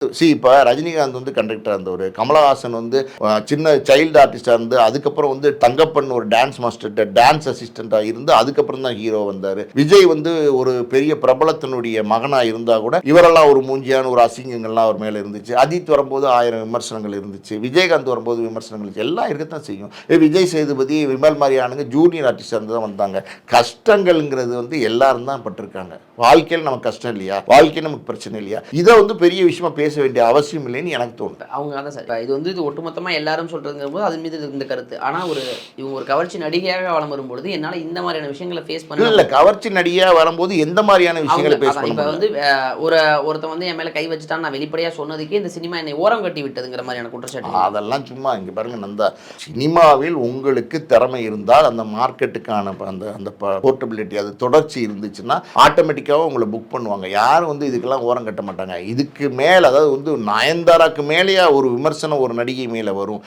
இப்போ ரஜினிகாந்த் வந்து கண்டக்டராக இருந்தவர், கமலஹாசன் வந்து சின்ன சைல்டு ஆர்டிஸ்டாக இருந்து அதுக்கப்புறம் வந்து தங்கப்பன் ஒரு டான்ஸ் மாஸ்டர்கிட்ட டான்ஸ் அசிஸ்டண்ட்டாக இருந்து அதுக்கப்புறம் தான் ஹீரோ வந்தார். விஜய் வந்து ஒரு பெரிய பிரபலத்தினுடைய மகனாக இருந்தால் கூட இவரெல்லாம் ஒரு மூஞ்சியான ஒரு அசிங்கங்கள்லாம் அவர் மேலே இருந்துச்சு. அஜித் வரும்போது 1000 விமர்சனங்கள் இருந்துச்சு, விஜயகாந்த் வரும்போது விமர்சனங்கள் இருந்துச்சு, எல்லாம் இருக்கத்தான் செய்யும். விஜய் சேதுபதி, விமல் மாதிரியானுங்க ஜூனியர் ஆர்டிஸ்டாக இருந்து தான் வந்தாங்க. கஷ்டங்கள்ங்கிறது வந்து எல்லாரும் தான் பட்டிருக்காங்க. வாழ்க்கையில் நமக்கு கஷ்டம் இல்லையா, வாழ்க்கையில் நமக்கு பிரச்சனை இல்லையா, இதை வந்து பெரிய விஷயமா பேச வேண்டிய அவசியம் இல்லைன்னு எனக்கு தோணுது. அவங்க அதான் சார், இது வந்து இது ஒட்டுமொத்தமாக எல்லாரும் சொல்கிறதுங்கிற போது அது மீது இந்த கருத்து. ஆனால் இவங்க ஒரு கவர்ச்சி நடிகையாக வளம் வரும்பொழுது என்னால் இந்த மாதிரியான விஷயங்களை ஃபேஸ் பண்ண இல்லை. கவர்ச்சி நடிகையாக வரும்போது எந்த மாதிரியான விஷயங்களை பேச பண்ண இப்போ வந்து ஒருத்தன் வந்து என் மேலே கை வச்சுட்டான் நான் வெளிப்படையாக சொன்னதுக்கே இந்த சினிமா என்னை ஓரம் கட்டி விட்டதுங்கிற மாதிரியான குற்றச்சாட்டு. அதெல்லாம் சும்மா இங்கே பாருங்க நந்தா, சினிமாவில் உங்களுக்கு திறமை இருந்தால் அந்த மார்க்கெட்டுக்கான அந்த அந்த போர்ட்டபிலிட்டி அது தொடர்ச்சி இருந்துச்சுன்னா ஆட்டோமேட்டிக்காக உங்களை புக் பண்ணுவாங்க. யாரும் வந்து இதுக்கெல்லாம் ஓரம் கட்ட மாட்டாங்க. இதுக்கு மேலே அதாவது வந்து நயன்தாராக்கு மேலேயா ஒரு விமர்சனம் ஒரு நடிகை மேலே வரும்?